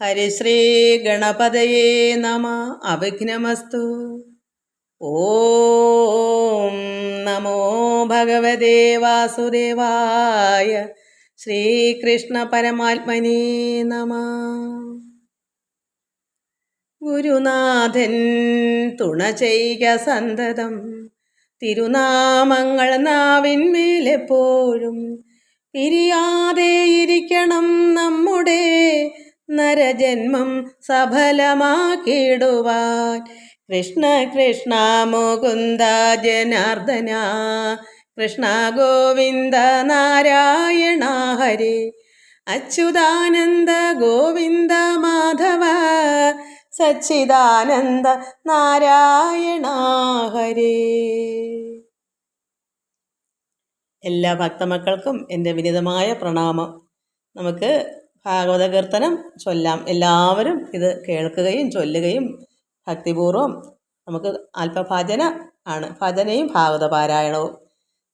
ഹരിശ്രീ ഗണപതയേ നമ. അവിഘ്നമസ്തു. ഓം നമോ ഭഗവതേ വാസുദേവായ. ശ്രീകൃഷ്ണ പരമാത്മനേ നമ. ഗുരുനാഥൻ തുണ ചെയ്ക സന്തതം, തിരുനാമങ്ങൾ നാവിന്മേലെപ്പോഴും. പിരിയാതെയിരിക്കണം നമ്മുടെ നരജന്മം സഫലമാക്കിടുവാൻ. കൃഷ്ണ കൃഷ്ണ മുകുന്ദ ജനാർദ്ദന, കൃഷ്ണ ഗോവിന്ദ നാരായണ ഹരേ. അച്യുതാനന്ദ ഗോവിന്ദ മാധവ, സച്ചിദാനന്ദ നാരായണ ഹരേ. എല്ലാ ഭക്തമക്കൾക്കും എൻ്റെ വിനീതമായ പ്രണാമം. നമുക്ക് ഭാഗവത കീർത്തനം ചൊല്ലാം. എല്ലാവരും ഇത് കേൾക്കുകയും ചൊല്ലുകയും ഭക്തിപൂർവം. നമുക്ക് അല്പഭജന ആണ്, ഭജനയും ഭാഗവത പാരായണവും.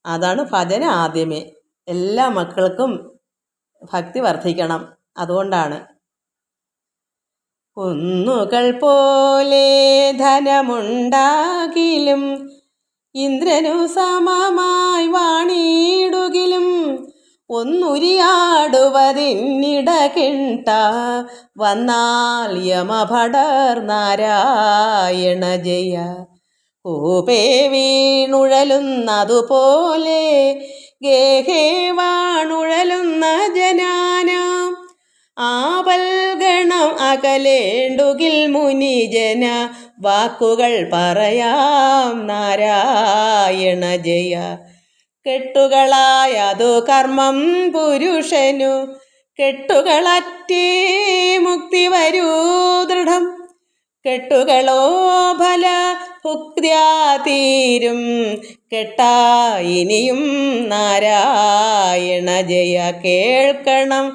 അതാണ് ഭജന ആദ്യമേ. എല്ലാ മക്കൾക്കും ഭക്തി വർദ്ധിക്കണം. അതുകൊണ്ടാണ്. കുന്നുകൾ പോലെ ധനമുണ്ടാകിലും, ഇന്ദ്രനു സമമായി വാണിടുകിലും, ഒന്നുരിയാടുവതിന്നിട കിണ്ട വന്നാൽ യമഭടർ നാരായണ ജയ. കൂപേ വീണുഴലുന്നതുപോലെ ഗേഹേ വാണുഴലുന്ന ജനാനാം. ആപൽഗണം അകലേണ്ടുകിൽ മുനിജന വാക്കുകൾ പറയാം നാരായണ ജയ. കെട്ടുകളായതു കർമ്മം പുരുഷനു, കെട്ടുകളറ്റേ മുക്തി വരൂ ദൃഢം. കെട്ടുകളോ ഫല ഭുക്ത്യാ തീരും, കെട്ടാ ഇനിയും നാരായണ ജയ. കേൾക്കണം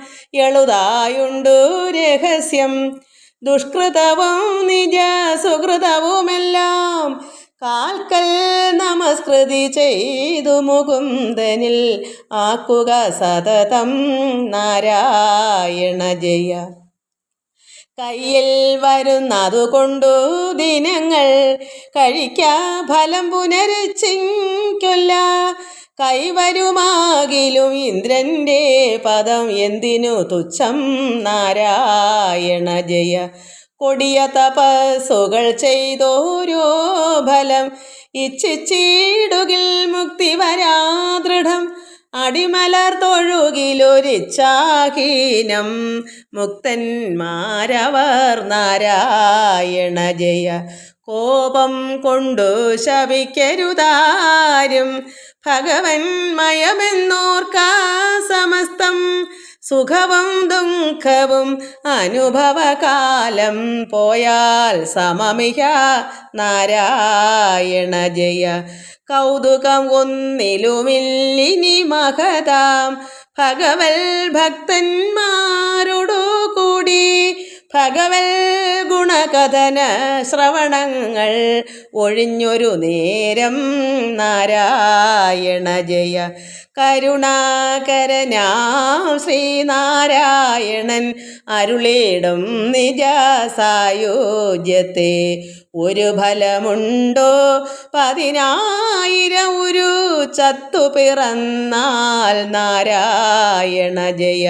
എളുതായുണ്ടു രഹസ്യം, ദുഷ്കൃതവും നിജ സുഹൃതവുമെല്ലാം കാൽക്കൽ നമസ്കൃതി ചെയ്തു മുകുന്ദനിൽ ആക്കുക സതതം നാരായണ ജയ. കയ്യിൽ വരുന്നതുകൊണ്ടു ദിനങ്ങൾ കഴിക്കാ ഫലം പുനരുച്ചിക്കൊല്ല. കൈവരുമാകിലും ഇന്ദ്രന്റെ പദം എന്തിനു തുച്ഛം നാരായണ ജയ. കൊടിയ തപസ്സുകൾ ചെയ്തോരോ ഫലം ഇച്ഛിച്ചിടുകിൽ മുക്തി വരാ ദൃഢം. അടിമലർ തൊഴുകിലൊരിച്ഛാഹീനം മുക്തന്മാരവർ നാരായണ ജയ. കോപം കൊണ്ടു ശപിക്കരുതാരും, ഭഗവൻ മയമെന്നോർക്കാ സമസ്തം. സുഖവും ദുഃഖവും അനുഭവകാലം പോയാൽ സമമിഹ നാരായണ ജയ. കൗതുകം ഒന്നിലുമില്ലിനി മഹതാം ഭഗവൽ ഭക്തന്മാരോടു കൂടി. ഭഗവൽ ഗുണകഥന ശ്രവണങ്ങൾ ഒഴിഞ്ഞൊരു നേരം നാരായണ ജയ. കരുണാകരനാം ശ്രീനാരായണൻ അരുളിടും നിജ സായുജ്യത്തെ. ഒരു ഫലമുണ്ടോ 10,000 ഉരു ചത്തു പിറന്നാൽ നാരായണ ജയ.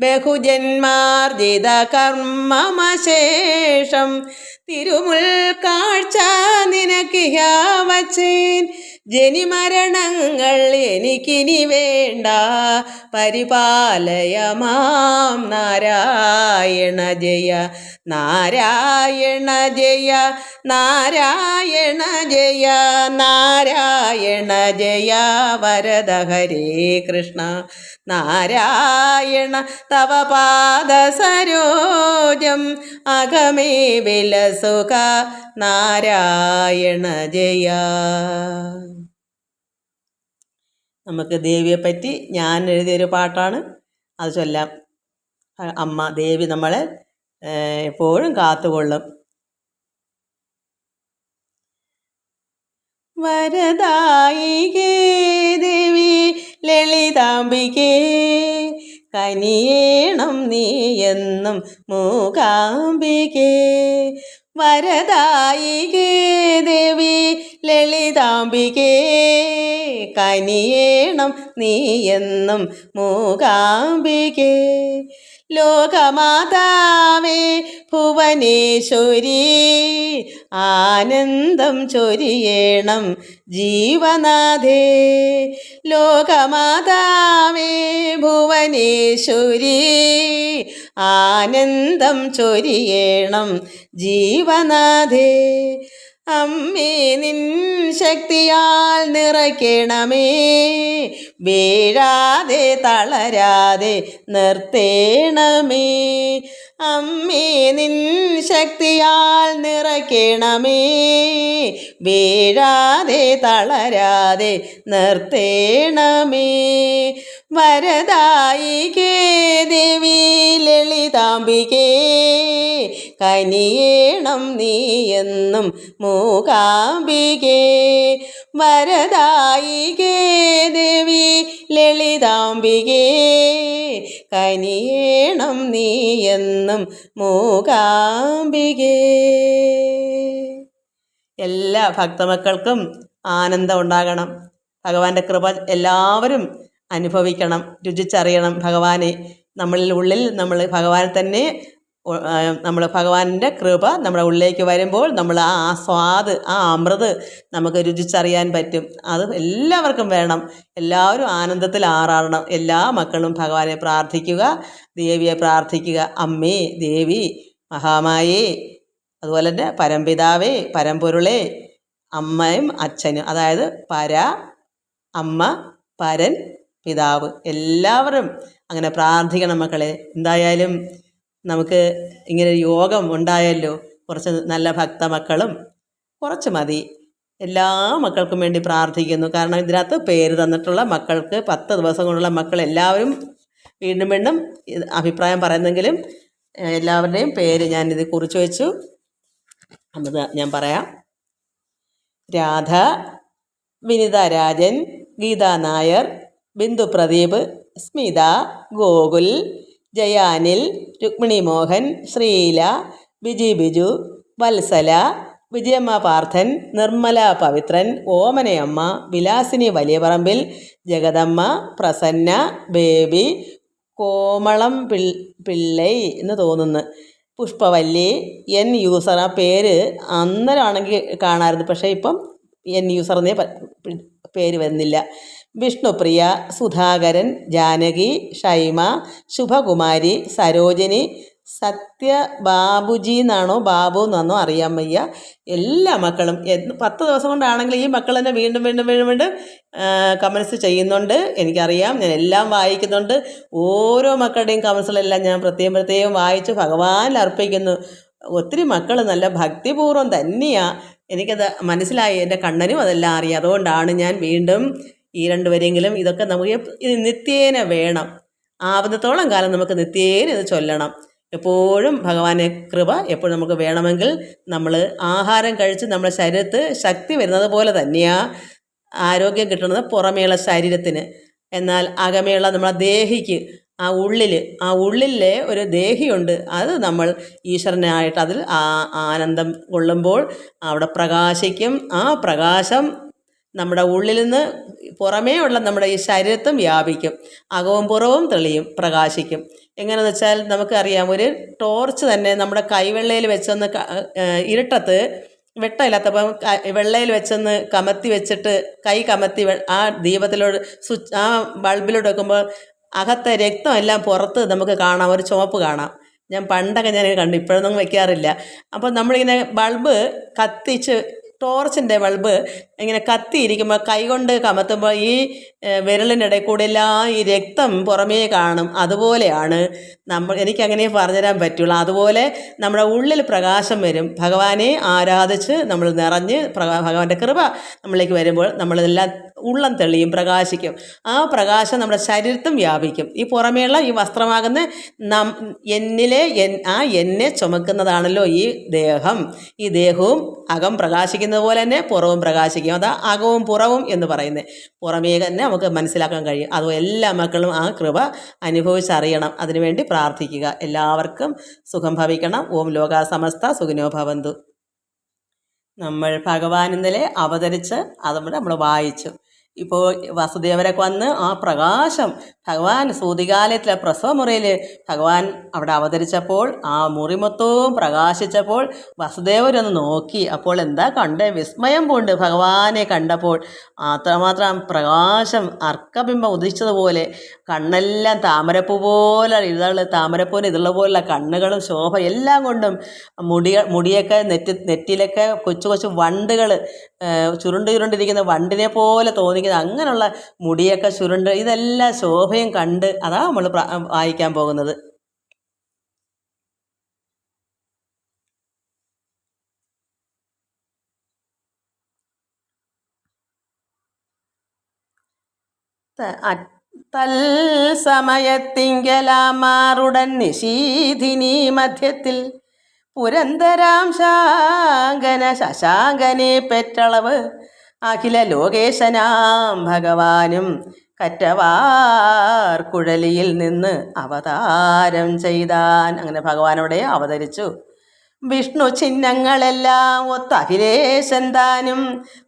ബഹുജന്മാർജിത കർമ്മമശേഷം തിരുമുൽ കാഴ്ച നിനക്കിഹ വച്ചേൻ. ജനിമരണങ്ങൾ എനിക്കിനി വേണ്ട, പരിപാലയമാം നാരായണ ജയ. നാരായണ ജയ നാരായണ ജയ നാരായണ ജയ വരദ ഹരേ കൃഷ്ണ. നാരായണ തവ പാദസരോജം അകമേ വിലസുക നാരായണ ജയ. നമുക്ക് ദേവിയെപ്പറ്റി ഞാൻ എഴുതിയൊരു പാട്ടാണ്, അത് ചൊല്ലാം. അമ്മ ദേവി നമ്മളെ എപ്പോഴും കാത്തുകൊള്ളും. വരദായികേ ദേവി ലളിതാംബികേ, കനിയേണം നീ എന്നും മൂകാംബികേ. വരദായികേ ദേവി ലളിതാംബികേ, കനിയേണം നീ എന്നും മൂകാംബികേ. ലോകമാതാവേ ഭുവനേശ്വരി, ആനന്ദം ചൊരിയേണം ജീവനാഥേ. ലോകമാതാവേ ഭുവനേശ്വരി, ആനന്ദം ചൊരിയേണം ജീവനാഥേ. അമ്മേ നിൻ ശക്തിയാൽ നിറയ്ക്കണമേ, വീഴാതെ തളരാതെ നിർത്തേണമേ. അമ്മേ നിൻ ശക്തിയാൽ നിറയ്ക്കണമേ, വീഴാതെ തളരാതെ നിർത്തേണമേ. വരദായികേ ദേവി ലളിതാംബികേ, കനിയേണം നീ എന്നും മൂകാംബികേ. വരദായികേ ദേവി ലളിതാംബികേ, കനിയേണം നീ എന്നും മൂകാംബികേ. എല്ലാ ഭക്തമക്കൾക്കും ആനന്ദം ഉണ്ടാകണം. ഭഗവാന്റെ കൃപ എല്ലാവരും അനുഭവിക്കണം, രുചിച്ചറിയണം ഭഗവാനെ. ഉള്ളിൽ നമ്മൾ ഭഗവാനെ തന്നെ, നമ്മൾ ഭഗവാന്റെ കൃപ നമ്മുടെ ഉള്ളിലേക്ക് വരുമ്പോൾ നമ്മൾ ആ സ്വാദ്, ആ അമൃത് നമുക്ക് രുചിച്ചറിയാൻ പറ്റും. അത് എല്ലാവർക്കും വേണം. എല്ലാവരും ആനന്ദത്തിൽ ആറാടണം. എല്ലാ മക്കളും ഭഗവാനെ പ്രാർത്ഥിക്കുക, ദേവിയെ പ്രാർത്ഥിക്കുക. അമ്മേ ദേവി മഹാമായേ, അതുപോലെ തന്നെ പരംപിതാവേ പരമ്പൊരുളേ, അമ്മയും അച്ഛനും, അതായത് പര അമ്മ പരൻ പിതാവ്, എല്ലാവരും അങ്ങനെ പ്രാർത്ഥിക്കണം മക്കളെ. എന്തായാലും നമുക്ക് ഇങ്ങനെ യോഗം ഉണ്ടായല്ലോ. കുറച്ച് നല്ല ഭക്തമക്കളും കുറച്ച് മതി. എല്ലാ മക്കൾക്കും വേണ്ടി പ്രാർത്ഥിക്കുന്നു. കാരണം ഇതിനകത്ത് പേര് തന്നിട്ടുള്ള മക്കൾക്ക് 10 ദിവസം കൊണ്ടുള്ള മക്കൾ എല്ലാവരും വീണ്ടും വീണ്ടും അഭിപ്രായം പറയുന്നെങ്കിലും എല്ലാവരുടെയും പേര് ഞാനിത് കുറിച്ച് വെച്ചു. അത് ഞാൻ പറയാം. രാധ, വിനിത രാജൻ, ഗീതാ നായർ, ബിന്ദു പ്രദീപ്, സ്മിത, ഗോകുൽ, ജയാനിൽ, രുക്മിണി മോഹൻ, ശ്രീല, ബിജി ബിജു, വത്സല, വിജയമ്മ പാർത്ഥൻ, നിർമ്മല പവിത്രൻ, ഓമനയമ്മ, വിലാസിനി വലിയപറമ്പിൽ, ജഗദമ്മ, പ്രസന്ന, ബേബി, കോമളം പിള്ളൈ എന്ന് തോന്നുന്നു, പുഷ്പവല്ലി, എൻ യൂസർ. ആ പേര് അന്നേരമാണെങ്കിൽ കാണാമായിരുന്നു, പക്ഷേ ഇപ്പം എൻ യൂസറിനെ പേര് വരുന്നില്ല. വിഷ്ണുപ്രിയ, സുധാകരൻ, ജാനകി, ഷൈമ, ശുഭകുമാരി, സരോജിനി, സത്യ ബാബുജി എന്നാണോ ബാബു എന്നാണോ അറിയാൻ വയ്യ. എല്ലാ മക്കളും 10 ദിവസം കൊണ്ടാണെങ്കിൽ ഈ മക്കൾ തന്നെ വീണ്ടും വീണ്ടും വീണ്ടും വീണ്ടും കമൻസ് ചെയ്യുന്നുണ്ട്. എനിക്കറിയാം, ഞാൻ എല്ലാം വായിക്കുന്നുണ്ട്. ഓരോ മക്കളുടെയും കമൻസുകളെല്ലാം ഞാൻ പ്രത്യേകം വായിച്ച് ഭഗവാനിൽ അർപ്പിക്കുന്നു. ഒത്തിരി മക്കൾ നല്ല ഭക്തിപൂർവ്വം തന്നെയാണ്. എനിക്കത് മനസ്സിലായി, എൻ്റെ കണ്ണനും അതെല്ലാം അറിയാം. അതുകൊണ്ടാണ് ഞാൻ വീണ്ടും ഈ 2 വരെയെങ്കിലും ഇതൊക്കെ നമുക്ക് ഇത് നിത്യേന വേണം. ആവുന്നത്തോളം കാലം നമുക്ക് നിത്യേന ഇത് ചൊല്ലണം. എപ്പോഴും ഭഗവാനെ കൃപ എപ്പോഴും നമുക്ക് വേണമെങ്കിൽ നമ്മൾ ആഹാരം കഴിച്ച് നമ്മുടെ ശരീരത്ത് ശക്തി വരുന്നത് പോലെ തന്നെയാണ് ആരോഗ്യം കിട്ടുന്നത് പുറമേയുള്ള ശരീരത്തിന്. എന്നാൽ അകമേയുള്ള നമ്മളെ ദേഹിക്ക്, ആ ഉള്ളിലെ ഒരു ദേഹിയുണ്ട്. അത് നമ്മൾ ഈശ്വരനായിട്ട് അതിൽ ആനന്ദം കൊള്ളുമ്പോൾ അവിടെ പ്രകാശിക്കും. ആ പ്രകാശം നമ്മുടെ ഉള്ളിൽ നിന്ന് പുറമേ ഉള്ള നമ്മുടെ ഈ ശരീരത്തും വ്യാപിക്കും. അകവും പുറവും തെളിയും, പ്രകാശിക്കും. എങ്ങനെയെന്ന് വെച്ചാൽ നമുക്കറിയാം, ഒരു ടോർച്ച് തന്നെ നമ്മുടെ കൈവെള്ളയിൽ വെച്ചൊന്ന് ഇരുട്ടത്ത് വെട്ടമില്ലാത്തപ്പം വെള്ളയിൽ വെച്ചൊന്ന് കമത്തി വെച്ചിട്ട് കൈ കമത്തി ആ ദീപത്തിലോട് ആ ബൾബിലോട്ട് വെക്കുമ്പോൾ അകത്തെ രക്തമെല്ലാം പുറത്ത് നമുക്ക് കാണാം, ഒരു ചുവപ്പ് കാണാം. ഞാൻ പണ്ടൊക്കെ കണ്ടു, ഇപ്പോഴൊന്നും വയ്ക്കാറില്ല. അപ്പോൾ നമ്മളിങ്ങനെ ബൾബ് കത്തിച്ച്, ടോർച്ചിൻ്റെ ബൾബ് ഇങ്ങനെ കത്തിയിരിക്കുമ്പോൾ കൈകൊണ്ട് കമത്തുമ്പോൾ ഈ വിരലിനിടയിൽ കൂടെ എല്ലാം ഈ രക്തം പുറമേ കാണും. അതുപോലെയാണ് എനിക്കങ്ങനെ പറഞ്ഞുതരാൻ പറ്റുള്ളൂ. അതുപോലെ നമ്മുടെ ഉള്ളിൽ പ്രകാശം വരും. ഭഗവാനെ ആരാധിച്ച് നമ്മൾ നിറഞ്ഞ് ഭഗവാന്റെ കൃപ നമ്മളിലേക്ക് വരുമ്പോൾ നമ്മളെല്ലാം ഉള്ളം തെളിയും, പ്രകാശിക്കും. ആ പ്രകാശം നമ്മുടെ ശരീരത്തും വ്യാപിക്കും. ഈ പുറമേയുള്ള ഈ വസ്ത്രമാകുന്ന എന്നിലെ എന്നെ ചുമക്കുന്നതാണല്ലോ ഈ ദേഹം. ഈ ദേഹവും അകം പ്രകാശിക്കുന്നത് പോലെ തന്നെ പുറവും പ്രകാശിക്കും. അതാ അകവും പുറവും എന്ന് പറയുന്നത്. പുറമേ തന്നെ നമുക്ക് മനസ്സിലാക്കാൻ കഴിയും. അത് എല്ലാ മക്കളും ആ കൃപ അനുഭവിച്ചറിയണം. അതിനുവേണ്ടി പ്രാർത്ഥിക്കുക. എല്ലാവർക്കും സുഖം ഭവിക്കണം. ഓം ലോകാ സമസ്ത സുഖിനോ ഭവന്തു. നമ്മൾ ഭഗവാൻ ഇന്നലെ അവതരിച്ച് അത് നമ്മൾ വായിച്ചു. ഇപ്പോൾ വസുദേവരൊക്കെ വന്ന് ആ പ്രകാശം ഭഗവാൻ സൂതികാലയത്തിലെ പ്രസവമുറിയിൽ ഭഗവാൻ അവിടെ അവതരിച്ചപ്പോൾ ആ മുറി മൊത്തവും പ്രകാശിച്ചപ്പോൾ വസുദേവരൊന്ന് നോക്കി. അപ്പോൾ എന്താ കണ്ടേ? വിസ്മയം പൂണ്ട് ഭഗവാനെ കണ്ടപ്പോൾ. അത്രമാത്രം പ്രകാശം അർക്കബിംബം ഉദിച്ചതുപോലെ, കണ്ണെല്ലാം താമരപ്പൂ പോലെ താമരപ്പൂവിന് ഇതുള്ള പോലുള്ള കണ്ണുകളും ശോഭ എല്ലാം കൊണ്ടും മുടിയൊക്കെ നെറ്റിലൊക്കെ കൊച്ചു കൊച്ചു വണ്ടുകൾ ചുരുണ്ടിരിക്കുന്ന വണ്ടിനെ പോലെ തോന്നിക്കുന്നത്, അങ്ങനെയുള്ള മുടിയൊക്കെ ചുരുണ്ട്, ഇതെല്ലാം ശോഭയും കണ്ട് അതാ നമ്മൾ വായിക്കാൻ പോകുന്നത്. തൽസമയത്തിങ്കലാമാറുടൻ നിശീധിനി മധ്യത്തിൽ പുരന്തരാം ശാങ്കന ശശാങ്കനെ പെറ്റളവ് അഖില ലോകേശനാം ഭഗവാനും കറ്റവാർ കുഴലിയിൽ നിന്ന് അവതാരം ചെയ്താൻ. അങ്ങനെ ഭഗവാനോടെ അവതരിച്ചു. വിഷ്ണു ചിഹ്നങ്ങളെല്ലാം ഒത്ത അഖിലേശൻ താനും.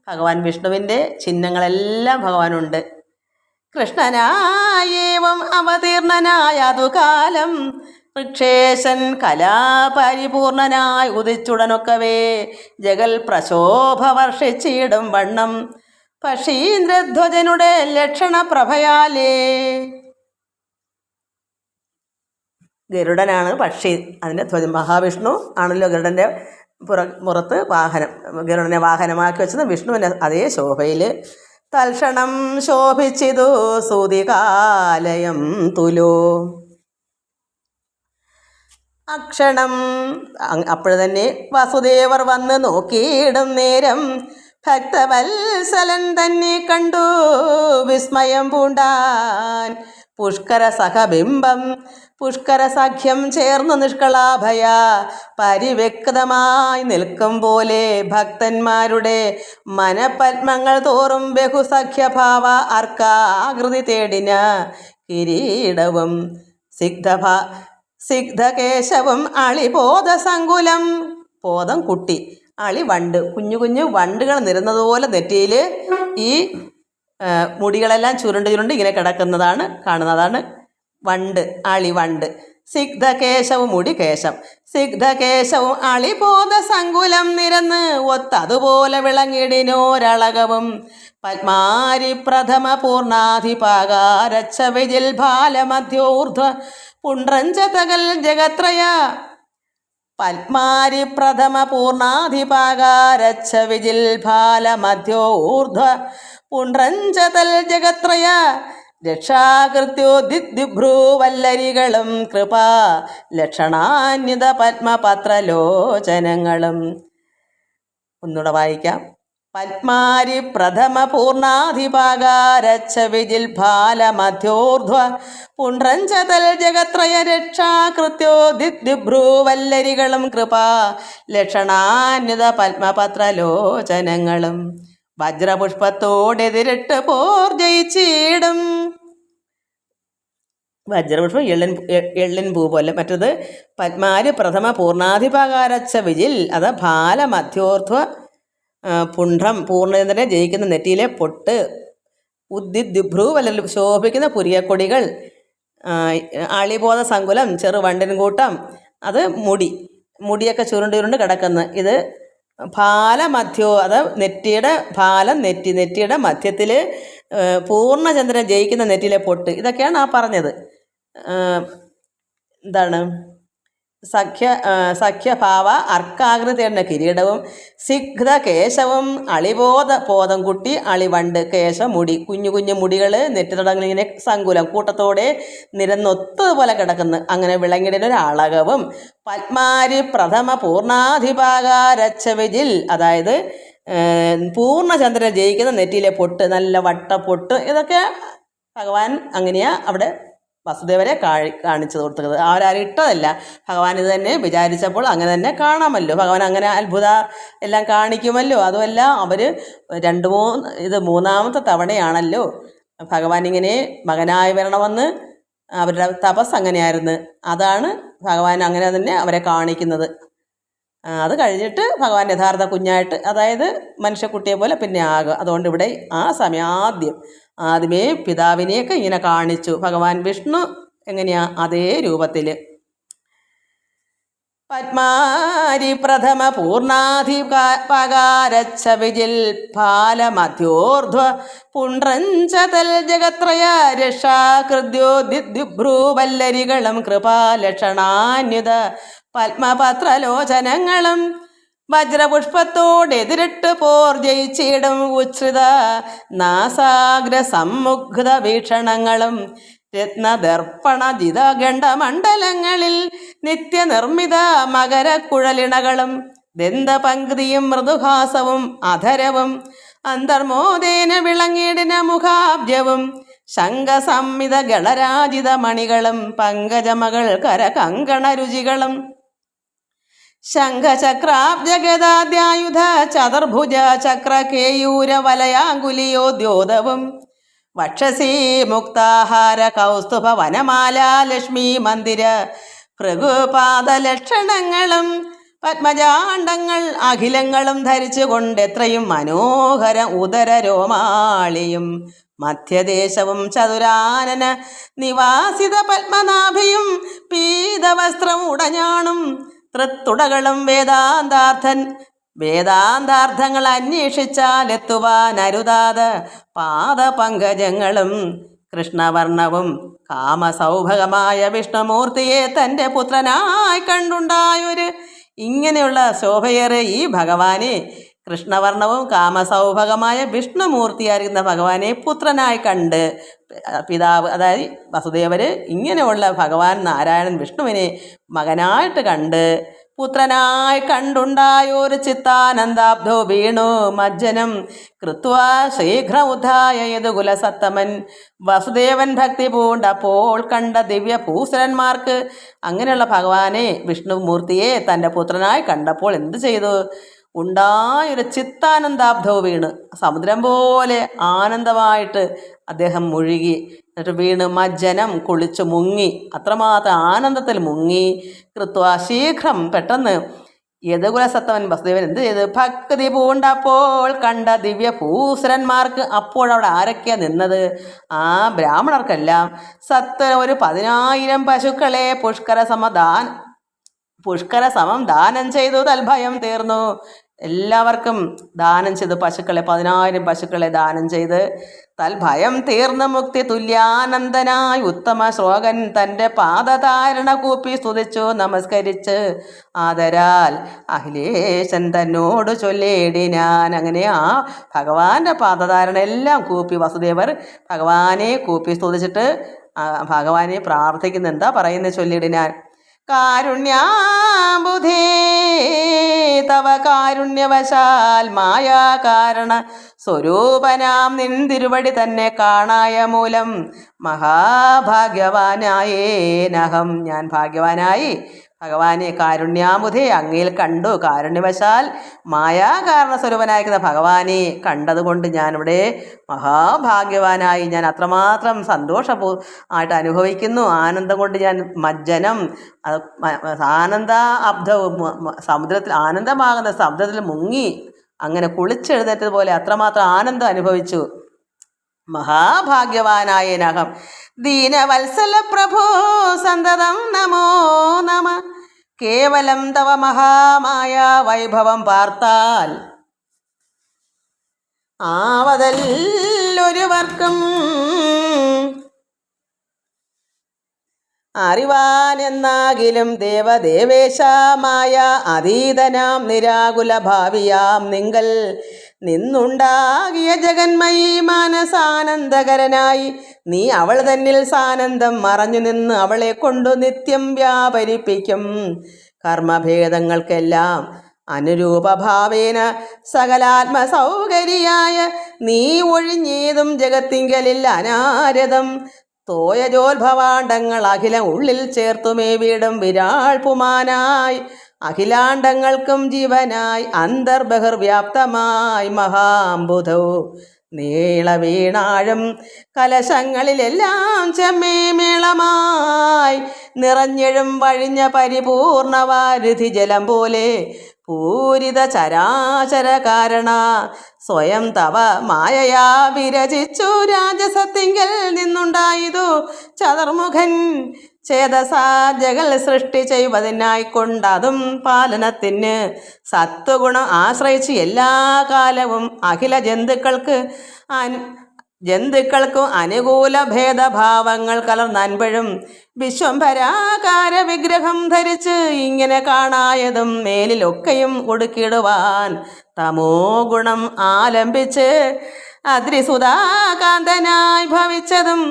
ഭഗവാൻ വിഷ്ണുവിൻ്റെ ചിഹ്നങ്ങളെല്ലാം ഭഗവാനുണ്ട്. കൃഷ്ണനായേവം അവതീർണനായ അതുകാലം വൃക്ഷേശൻ കലാപരിപൂർണനായി ഉദിച്ചുടനൊക്കവേ ജഗൽ പ്രശോഭ വർഷിച്ചിടും വണ്ണം പക്ഷീന്ദ്രധ്വജനുടെ ലക്ഷണപ്രഭയാലേ. ഗരുഡനാണ് പക്ഷി, അതിൻ്റെ ധ്വജം. മഹാവിഷ്ണു ആണല്ലോ ഗരുഡൻ്റെ പുറത്ത് വാഹനം. ഗരുഡനെ വാഹനമാക്കി വെച്ചത് വിഷ്ണുവിൻ്റെ അതേ ശോഭയിൽ തൽക്ഷണം ശോഭിച്ചിതു സൂതികാലയം തുലോ. അക്ഷണം അപ്പോൾ തന്നെ വസുദേവർ വന്ന് നോക്കിയിടും നേരം ഭക്തവത്സലൻ തന്നെ കണ്ടു വിസ്മയം പൂണ്ടാൻ. പുഷ്കര സഹബിംബം പുഷ്കര സഖ്യം ചേർന്നു നിഷ്കളാഭയ പരിവ്യക്തമായി നിൽക്കും പോലെ ഭക്തന്മാരുടെ മനപത്മങ്ങൾ തോറും ബഹുസഖ്യഭാവ അർക്കാകൃതി തേടിന കിരീടവും സിഗ്ധകേശവും അളിബോധസങ്കുലം. ബോധം കുട്ടി, അളി വണ്ട്, കുഞ്ഞു കുഞ്ഞു വണ്ടുകൾ നിരന്നതുപോലെ നെറ്റിയിൽ ഈ മുടികളെല്ലാം ചുരുണ്ട് ഇങ്ങനെ കിടക്കുന്നതാണ് കാണുന്നതാണ് വണ്ട്, അളി വണ്ട്. സിഗ്ധകേശവും മുടി കേശം, സിഗ്ധകേശവും അളിബോധസങ്കുലം നിരന്ന് ഒത്തതുപോലെ വിളങ്ങിടിനോരളകവും പത്മാരി പ്രഥമ പൂർണാധിപാകാരച്ച വിജിൽ ബാലമധ്യോർധ്വ പുണ്ട്രഞ്ചതകൽ ജഗത്രയ. പത്മാരി പ്രഥമ പൂർണാധിപാകാരച്ച വിജിൽ ബാലമധ്യോർധ്വ പുണ്ട്രഞ്ചതൽ ജഗത്രയ രക്ഷാകൃത്യോദിഭ്രൂവല്ലരികളും കൃപാ ലക്ഷണാന്യത പത്മപത്രലോചനങ്ങളും. ഒന്നുകൂടെ വായിക്കാം. പത്മാരി പ്രഥമ പൂർണാധിപാകാരച്ച വിജിൽ ബാലമധ്യോർധ്വ പുണ്ട്രഞ്ചതൽ ജഗത്രയ രക്ഷാകൃത്യോദിഭ്രൂവല്ലരികളും കൃപാ ലക്ഷണാന്യത പത്മപത്രലോചനങ്ങളും. വജ്രപുഷ്പത്തോടെതിരിട്ട് പോർ ജയിച്ചിടും. വജ്രപുഷ്പം എള്ളിൻ പൂ പോലെ. മറ്റത് പത്മാരി പ്രഥമ പൂർണാധിപാകാരച്ച വിജിൽ, അത് ബാലമധ്യോർധ്വ പുണ്ഡ്രം പൂർണ്ണചന്ദ്രനെ ജയിക്കുന്ന നെറ്റിയിലെ പൊട്ട്. ഉദ്ദിഭ്രൂവല്ല ശോഭിക്കുന്ന പുരിയക്കൊടികൾ. അളിബോധ സങ്കുലം ചെറുവണ്ടിൻ കൂട്ടം, അത് മുടിയൊക്കെ ചുരുണ്ട് കിടക്കുന്നു. ഇത് ബാലമധ്യോ, അത് നെറ്റിയുടെ ബാലം, നെറ്റിയുടെ മധ്യത്തിൽ പൂർണ്ണചന്ദ്രൻ ജയിക്കുന്ന നെറ്റിയിലെ പൊട്ട്. ഇതൊക്കെയാണ് ആ പറഞ്ഞത്. എന്താണ്? സഖ്യഭാവ അർക്കാകൃതിയുടെ കിരീടവും സിഗ്ധകേശവും പോതം കുട്ടി അളിവണ്ട് കേശം മുടി, കുഞ്ഞു കുഞ്ഞു മുടികൾ നെറ്റി തുടങ്ങിങ്ങനെ സങ്കുലം കൂട്ടത്തോടെ നിരന്നൊത്തതുപോലെ കിടക്കുന്നു. അങ്ങനെ വിളങ്ങിടൊരളകവും പത്മാരി പ്രഥമ പൂർണാധിപാകാരച്ച വിജിൽ, അതായത് പൂർണ്ണചന്ദ്രനെ ജയിക്കുന്ന നെറ്റിയിലെ പൊട്ട്, നല്ല വട്ട പൊട്ട്, ഇതൊക്കെ ഭഗവാൻ അങ്ങനെയാണ് അവിടെ വസുദേവരെ കാണിച്ചു കൊടുത്തത്. അവരാരും ഇട്ടതല്ല, ഭഗവാൻ ഇത് തന്നെ വിചാരിച്ചപ്പോൾ അങ്ങനെ തന്നെ കാണാമല്ലോ. ഭഗവാൻ അങ്ങനെ അത്ഭുത എല്ലാം കാണിക്കുമല്ലോ. അതുമല്ല, അവർ ഇത് മൂന്നാമത്തെ തവണയാണല്ലോ ഭഗവാൻ ഇങ്ങനെ മകനായി വരണമെന്ന് അവരുടെ തപസ് അങ്ങനെയായിരുന്നു. അതാണ് ഭഗവാൻ അങ്ങനെ തന്നെ അവരെ കാണിക്കുന്നത്. അത് കഴിഞ്ഞിട്ട് ഭഗവാൻ യഥാർത്ഥ കുഞ്ഞായിട്ട്, അതായത് മനുഷ്യക്കുട്ടിയെ പോലെ പിന്നെ ആകുക. അതുകൊണ്ട് ഇവിടെ ആ സമയം ആദ്യമേ പിതാവിനെയൊക്കെ ഇങ്ങനെ കാണിച്ചു. ഭഗവാൻ വിഷ്ണു എങ്ങനെയാ അതേ രൂപത്തിൽ. പത്മാരി പ്രഥമ പൂർണാധിപകാരച്ഛ വിജിൽ ഫാലമധ്യോർധ്വ പുണ്ട്രഞ്ചതൽ ജഗത്രയ രക്ഷാകൃദ്യോദ്യുഭ്രൂവല്ലരികളും കൃപാലക്ഷണാന്യുത പത്മപത്രലോചനങ്ങളും വജ്രപുഷ്പത്തോടെതിരിട്ട് പോർ ജയിച്ചിടും ഉച്ഛ്രിത നാസാഗ്ര സമ്മുഗ്ധ വീക്ഷണങ്ങളും രത്നദർപ്പണജിത ഗണ്ഡമണ്ഡലങ്ങളിൽ നിത്യനിർമ്മിത മകരക്കുഴലിണകളും ദന്തപങ്ക്തിയും മൃദുഹാസവും അധരവും അന്തർമോദേന വിളങ്ങിടിന മുഖാബ്ജവും ശംഖസംമിത ഗളരാജിത മണികളും പങ്കജമകൾ കരകങ്കണ രുചികളും ശംഖചക്രാബ്ജഗദാദ്യായുധ ചതുർഭുജ ചക്രകേയൂര വലയാങ്കുലിയോദ്യോതവും വക്ഷസി മുക്താഹാര കൗസ്തുഭ വനമാല ലക്ഷ്മി മന്ദിര ഭൃഗുപാദലക്ഷണങ്ങളും പത്മജാണ്ഡങ്ങൾ അഖിലങ്ങളും ധരിച്ചുകൊണ്ടെത്രയും മനോഹര ഉദര രോമാളിയും മധ്യദേശവും ചതുരാനന നിവാസിത പത്മനാഭിയും പീതവസ്ത്രം ഉടഞ്ഞാണും തൃത്തുടകളും വേദാന്താർത്ഥങ്ങൾ അന്വേഷിച്ചാലെത്തുവാനരുതാത പാദപങ്കജങ്ങളും കൃഷ്ണവർണവും കാമസൗഭഗമായ വിഷ്ണുമൂർത്തിയെ തൻ്റെ പുത്രനായി കണ്ടുണ്ടായൊരു ഇങ്ങനെയുള്ള ശോഭയേറെ ഈ ഭഗവാനെ, കൃഷ്ണവർണവും കാമസൗഭഗമായ വിഷ്ണുമൂർത്തിയായിരിക്കുന്ന ഭഗവാനെ പുത്രനായി കണ്ട് പിതാവ്, അതായത് വസുദേവർ ഇങ്ങനെയുള്ള ഭഗവാൻ നാരായണൻ വിഷ്ണുവിനെ മകനായിട്ട് കണ്ട് പുത്രനായി കണ്ടുണ്ടായൊരു ചിത്താനന്ദാബ്ധോ വീണു മജ്ജനം കൃത്വാ ശീഘ്ര ഉദ്ധായ യദുകുലസത്തമൻ വസുദേവൻ ഭക്തി പൂണ്ടപ്പോൾ കണ്ട ദിവ്യഭൂസുരന്മാർക്ക് അങ്ങനെയുള്ള ഭഗവാനെ വിഷ്ണുമൂർത്തിയെ തൻ്റെ പുത്രനായി കണ്ടപ്പോൾ എന്ത് ചെയ്തു? ഉണ്ടായൊരു ചിത്താനന്ദാബ്ധവും വീണ് സമുദ്രം പോലെ ആനന്ദമായിട്ട് അദ്ദേഹം മുഴുകി. എന്നിട്ട് വീണ് മജ്ജനം കുളിച്ചു മുങ്ങി, അത്രമാത്രം ആനന്ദത്തിൽ മുങ്ങി. കൃത്വ ശീഘ്രം പെട്ടെന്ന് യദുകുലസത്തമൻ വസുദേവൻ എന്ത് ചെയ്ത്? ഭക്തി പൂണ്ടപ്പോൾ കണ്ട ദിവ്യഭൂസുരന്മാർക്ക്, അപ്പോഴവിടെ ആരൊക്കെയാണ് നിന്നത്? ആ ബ്രാഹ്മണർക്കെല്ലാം ഒരു 10,000 പശുക്കളെ പുഷ്കര സമം ദാനം ചെയ്തു തൽഭയം തീർന്നു. എല്ലാവർക്കും ദാനം ചെയ്തു പശുക്കളെ, 10,000 പശുക്കളെ ദാനം ചെയ്ത് തൽഭയം തീർന്ന മുക്തി തുല്യാനന്ദനായി ഉത്തമ ശ്ലോകൻ തൻ്റെ പാദധാരണ കൂപ്പി സ്തുതിച്ചു നമസ്കരിച്ച് ആദരാൽ അഖിലേശൻ തന്നോട് ചൊല്ലിയിടിനാൻ. അങ്ങനെ ആ ഭഗവാന്റെ പാദധാരണ എല്ലാം കൂപ്പി വസുദേവർ ഭഗവാനെ കൂപ്പി സ്തുതിച്ചിട്ട് ഭഗവാനെ പ്രാർത്ഥിക്കുന്ന എന്താ പറയുന്നത് ചൊല്ലിയിടിനാൻ. കാരുണ്യാബുധേ തവ കാരുണ്യവശാൽ മായാ കാരണ സ്വരൂപനാം നിൻ തിരുവടി തന്നെ കാണായ മൂലം മഹാഭാഗ്യവാനായേനഹം, ഞാൻ ഭാഗ്യവാനായി ഭഗവാനെ കാരുണ്യാബുധേ അങ്ങയിൽ കണ്ടു. കാരുണ്യവശാൽ മായാകാരണ സ്വരൂപനായിരിക്കുന്ന ഭഗവാനെ കണ്ടതുകൊണ്ട് ഞാനിവിടെ മഹാഭാഗ്യവാനായി, ഞാൻ അത്രമാത്രം ആയിട്ട് അനുഭവിക്കുന്നു. ആനന്ദം കൊണ്ട് ഞാൻ മജ്ജനം, ആനന്ദ അബ്ധവും സമുദ്രത്തിൽ ആനന്ദമാകുന്ന സമുദ്രത്തിൽ മുങ്ങി അങ്ങനെ കുളിച്ചെഴുന്നേറ്റതുപോലെ അത്രമാത്രം ആനന്ദം അനുഭവിച്ചു. മഹാഭാഗ്യവാനായേനഹം ദീനവത്സല പ്രഭോ സന്തതം നമോ നമ. കേവലം തവ മഹാമായ വൈഭവം പാർത്താൽ ആവതല്ലൊരുവർക്കും അറിവാനെന്നാകിലും ദേവദേവേശമായ അതീതനാം നിരാകുല ഭാവിയാം നിങ്കൽ നിന്നുണ്ടാകിയ ജഗന്മയി മാനസാനന്ദകരനായി നീ അവൾ തന്നിൽ സാനന്ദം മറഞ്ഞു നിന്ന് അവളെ കൊണ്ടു നിത്യം വ്യാപരിപ്പിക്കും. കർമ്മഭേദങ്ങൾക്കെല്ലാം അനുരൂപഭാവേന സകലാത്മസൗകര്യായ നീ ഒഴിഞ്ഞേതും ജഗത്തിങ്കലിൽ അനാരതം തോയജോത്ഭവാണ്ടങ്ങൾ അഖിലം ഉള്ളിൽ ചേർത്തുമേ വീടും വിരാൾ പുമാനായി അഖിലാണ്ടങ്ങൾക്കും ജീവനായി അന്തർബഹിർവ്യാപ്തമായി മഹാംബുധോ നീളവീണാഴും കലശങ്ങളിലെല്ലാം ചെമ്മേ മേളമായി നിറഞ്ഞെഴും വഴിഞ്ഞ പരിപൂർണവാരിധി ജലം പോലെ പൂരിത ചരാചര കാരണ സ്വയം തവ മായയാ വിരചിച്ചു രാജസത്തിങ്കൽ നിന്നുണ്ടായതു ചതുർമുഖൻ ചേതസാജകൾ സൃഷ്ടി ചെയ്വതിനായിക്കൊണ്ടതും പാലനത്തിന് സത്വഗുണം ആശ്രയിച്ച് എല്ലാ കാലവും അഖില ജന്തുക്കൾക്കും അനുകൂല ഭേദഭാവങ്ങൾ കലർന്നൻപഴും വിശ്വംഭരാകാര വിഗ്രഹം ധരിച്ച് ഇങ്ങനെ കാണായതും മേലിലൊക്കെയും ഒടുക്കിടുവാൻ തമോ ഗുണം ആലംബിച്ച് അദ്രിസുതാകാന്തനായി ഭവിച്ചതും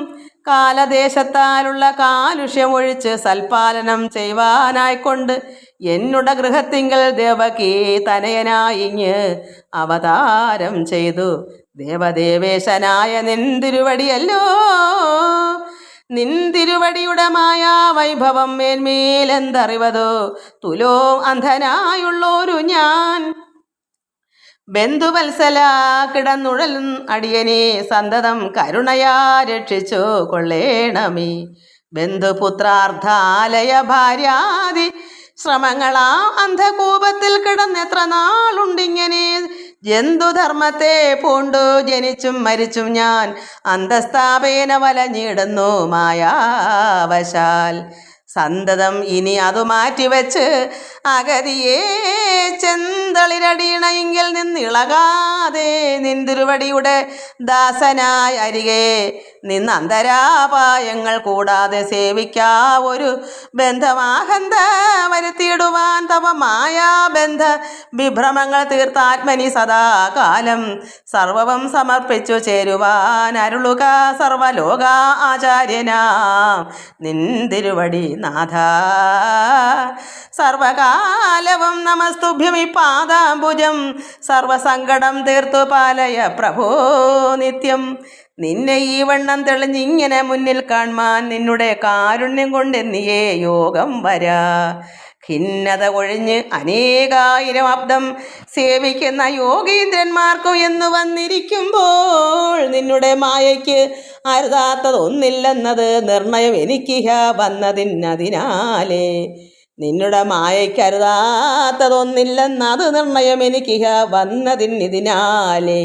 കാലദേശത്താലുള്ള കാലുഷ്യമൊഴിച്ച് സൽപാലനം ചെയ്യുവാനായിക്കൊണ്ട് എന്നുടെ ഗൃഹത്തിങ്കൽ ദേവകീ തനയനായിഞ്ഞ് അവതാരം ചെയ്തു ദേവദേവേശനായ നിന്തിരുവടിയല്ലോ നിന്തിരുവടിയുടെ മായാ വൈഭവം മേന്മേലെന്തറിവതോ തുലോ അന്ധനായുള്ളൊരു ഞാൻ ബന്ധുവത്സല കിടന്നുഴൽ അടിയനെ സന്തതം കരുണയാ രക്ഷിച്ചു കൊള്ളേണമേ ബന്ധുപുത്രാർത്ഥാലയ ഭാര്യാദി ശ്രമങ്ങളാ അന്ധകൂപത്തിൽ കിടന്നെത്ര നാളുണ്ടിങ്ങനെ ജന്തുധർമ്മത്തെ പൂണ്ടു ജനിച്ചും മരിച്ചും ഞാൻ അന്തസ്ഥാപേന വലഞ്ഞിടുന്നു മായാവശാൽ സന്തതം ഇനി അതു മാറ്റിവെച്ച് അഗതിയെ ചെന്തളിരടിയണയെങ്കിൽ നിന്നിളകാതെ നിന്തിരുവടിയുടെ ദാസനായി അരികെ നിന്ന് അന്തരാപായങ്ങൾ കൂടാതെ സേവിക്കാവൊരു ബന്ധമാഹന്ത വരുത്തിയിടുവാൻ തവ മായാബന്ധ വിഭ്രമങ്ങൾ തീർത്ഥാത്മനി സദാകാലം സർവവും സമർപ്പിച്ചു ചേരുവാൻ അരുളുക സർവലോക ആചാര്യനാം നിന്തിരുവടി നാഥ സർവകാലവും നമസ്തുഭ്യം ഈ പാദാംബുജം സർവസങ്കടം തീർത്തു പാലയ പ്രഭോ നിത്യം നിന്നെ ഈ വണ്ണം തെളിഞ്ഞിങ്ങനെ മുന്നിൽ കാണുവാൻ നിന്നുടെ കാരുണ്യം കൊണ്ടെന്നിയേ യോഗം വരാ ഖിന്നത ഒഴിഞ്ഞ് അനേകായിരം അബ്ദം സേവിക്കുന്ന യോഗീന്ദ്രന്മാർക്കും എന്ന് വന്നിരിക്കുമ്പോൾ നിന്നുടെ മായയ്ക്ക് അരുതാത്തതൊന്നില്ലെന്നത് നിർണയം എനിക്കിഹ വന്നതിനതിനാലേ നിന്നുടെ മായയ്ക്ക് അരുതാത്തതൊന്നില്ലെന്നത് നിർണയം എനിക്കിഹ വന്നതിനിതിനാലേ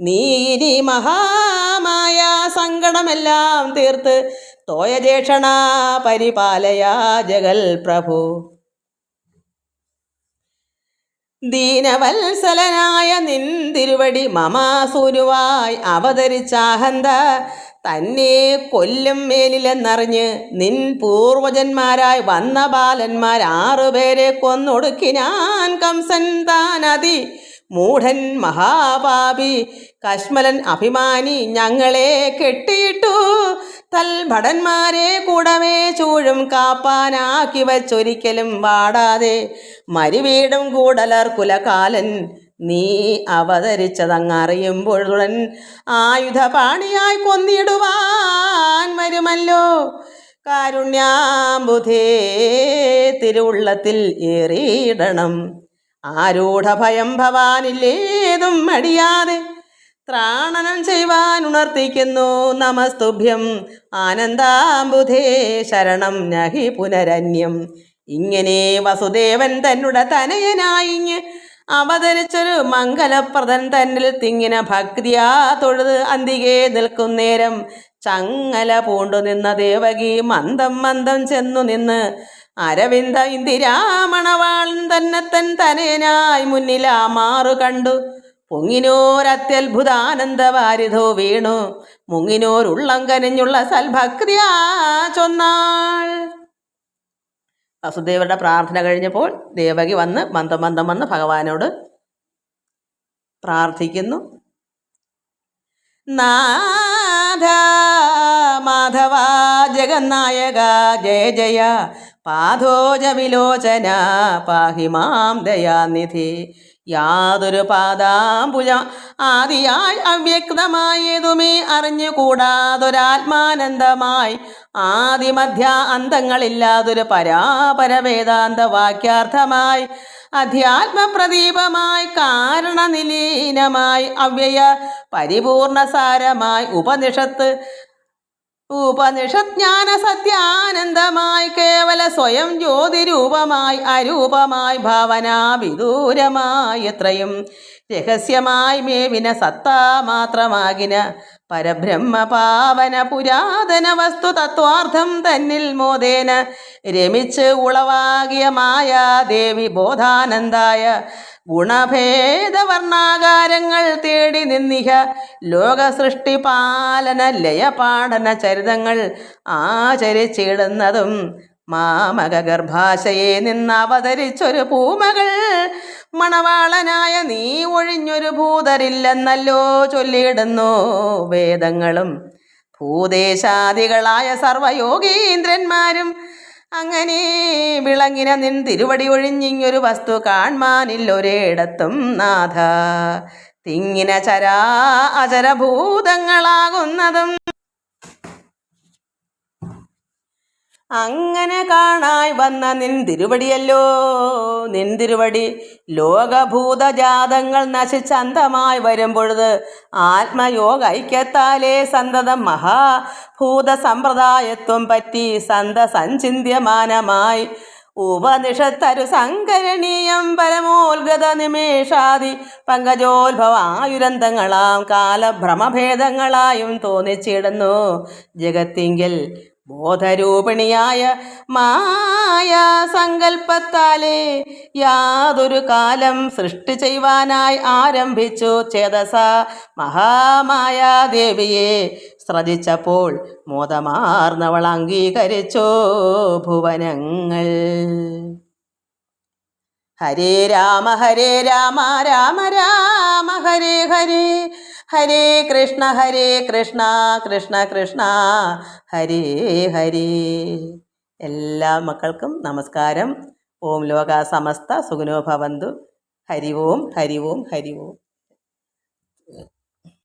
നീ ഇനി മഹാമായ സങ്കടമെല്ലാം തീർത്ത് തോയജേഷണ പരിപാലയാ ജഗൽ പ്രഭു ദീനവത്സലനായ നിന്തിരുവടി മമാസുരുവായി അവതരിച്ചാഹന്ത തന്നെ കൊല്ലും മേലിലെന്നറിഞ്ഞ് നിൻ പൂർവജന്മാരായി വന്ന ബാലന്മാർ 6 പേരെ കൊന്നൊടുക്കിനാൻ കംസൻ താനതി മൂഢൻ മഹാപാപി കശ്മലൻ അഭിമാനി ഞങ്ങളെ കെട്ടിയിട്ടു തൽഭടന്മാരെ കൂടവേ ചൂഴും കാപ്പാനാക്കി വച്ചൊരിക്കലും വാടാതെ മരിവീടും കൂടലർ കുലകാലൻ നീ അവതരിച്ചതങ്ങറിയുമ്പോഴുടൻ ആയുധപാണിയായി കൊന്നിടുവാൻ വരുമല്ലോ കാരുണ്യാംബുധേ തിരുവുള്ളത്തിൽ ഏറിയിടണം ആരൂഢഭയം ഭവാനില്ലേതും മടിയാതെ ത്രാണനം ചെയ്യുവാൻ ഉണർത്തിക്കുന്നു നമസ്തുഭ്യം ആനന്ദാംബുധേ ശരണം നഹി പുനരന്യം ഇങ്ങനെ വസുദേവൻ തന്നുടെ തനയനായിഞ്ഞ് അവതരിച്ചൊരു മംഗലപ്രദൻ തന്നിൽ തിങ്ങിന ഭക്തിയാ തൊഴുത് അന്തികെ നിൽക്കും നേരം ചങ്ങല പൂണ്ടു നിന്ന ദേവകി മന്ദം മന്ദം ചെന്നു നിന്ന് അരവിന്ദ ഇന്ദിരാമണവാളൻ തന്നത്തൻ തനയനായി മുന്നിലാ മാറു കണ്ടു പൊങ്ങിനോരത്യത്ഭുതാനന്ദവാരിധോ വീണു മുങ്ങിനോരുള്ളം കനിഞ്ഞുള്ള സൽഭക്തിയാ ചൊന്നാൾ. വസുദേവരുടെ പ്രാർത്ഥന കഴിഞ്ഞപ്പോൾ ദേവകി വന്ന് മന്ദം മന്ദം വന്ന് ഭഗവാനോട് പ്രാർത്ഥിക്കുന്നു. നാഥ മാധവ ജഗന്നായക ജയ ജയ പാദോജ വിലോചന പാഹി മാം ദയാനിധി. യാതൊരു പാദാംബുജ ആദിയായി അവ്യക്തമായതുമേ അറിഞ്ഞുകൂടാതൊരാത്മാനന്ദമായി ആദിമധ്യ അന്തങ്ങളില്ലാതൊരു പരാപര വേദാന്ത വാക്യാർത്ഥമായി അധ്യാത്മപ്രദീപമായി കാരണനിലീനമായി അവ്യയ പരിപൂർണസാരമായി ഉപനിഷജ്ഞാന സത്യാനന്ദമായി കേവല സ്വയം ജ്യോതിരൂപമായി അരൂപമായി ഭാവനാ വിദൂരമായി എത്രയും രഹസ്യമായി മേവിന സത്താ മാത്രമാകിന പരബ്രഹ്മ പാവന പുരാതന വസ്തു തത്വാർത്ഥം തന്നിൽ മോദേന രമിച്ച് ഉളവാകിയ മായാദേവി ബോധാനന്ദായ ഗുണഭേദവർണാകാരങ്ങൾ തേടി നിന്നിഹ ലോകസൃഷ്ടി പാലന ലയപാഠന ചരിതങ്ങൾ ആചരിച്ചിടുന്നതും മാമക ഗർഭാശയെ നിന്നവതരിച്ചൊരു പൂമകൾ മണവാളനായ നീ ഒഴിഞ്ഞൊരു ഭൂതരില്ലെന്നല്ലോ ചൊല്ലിയിടുന്നു വേദങ്ങളും. ഭൂദേശാദികളായ സർവയോഗീന്ദ്രന്മാരും അങ്ങനെ വിളങ്ങിന നിൻ തിരുവടി ഒഴിഞ്ഞിങ്ങൊരു വസ്തു കാൺമാനില്ലൊരിടത്തും നാഥ. തിങ്ങിന അചരഭൂതങ്ങളാകുന്നതും അങ്ങനെ കാണായി വന്ന നിൻ തിരുവടിയല്ലോ. നിൻ തിരുവടി ലോകഭൂതജാതങ്ങൾ നശിച്ചന്തമായി വരുമ്പൊഴുത് ആത്മയോഗ ഐക്യത്താലേ സന്തതം മഹാഭൂത സമ്പ്രദായത്വം പറ്റി സഞ്ചിന്യമാനമായി ഉപനിഷത്തരു സങ്കരണീയം പരമോത്ഗത നിമേഷാദി പങ്കജോത്ഭവായുരന്തങ്ങളാം കാലഭ്രമഭേദങ്ങളായും തോന്നിച്ചിടുന്നു ജഗത്തിങ്കൽ. ബോധരൂപിണിയായ മായാ സങ്കൽപ്പത്താലേ യാതൊരു കാലം സൃഷ്ടി ചെയ്യുവാനായി ആരംഭിച്ചു ചേതസ മഹാമായാദേവിയെ സ്രജിച്ചപ്പോൾ മോദമാർന്നവൾ അംഗീകരിച്ചോ ഭുവനങ്ങൾ. ഹരേ രാമ രാമ രാമ ഹരേ ഹരേ, ഹരേ കൃഷ്ണ കൃഷ്ണ കൃഷ്ണ ഹരേ ഹരേ. എല്ലാ മക്കൾക്കും നമസ്കാരം. ഓം ലോക സമസ്ത സുഖിനോ ഭവന്തു. ഹരി ഓം ഹരി ഓം ഹരി ഓം.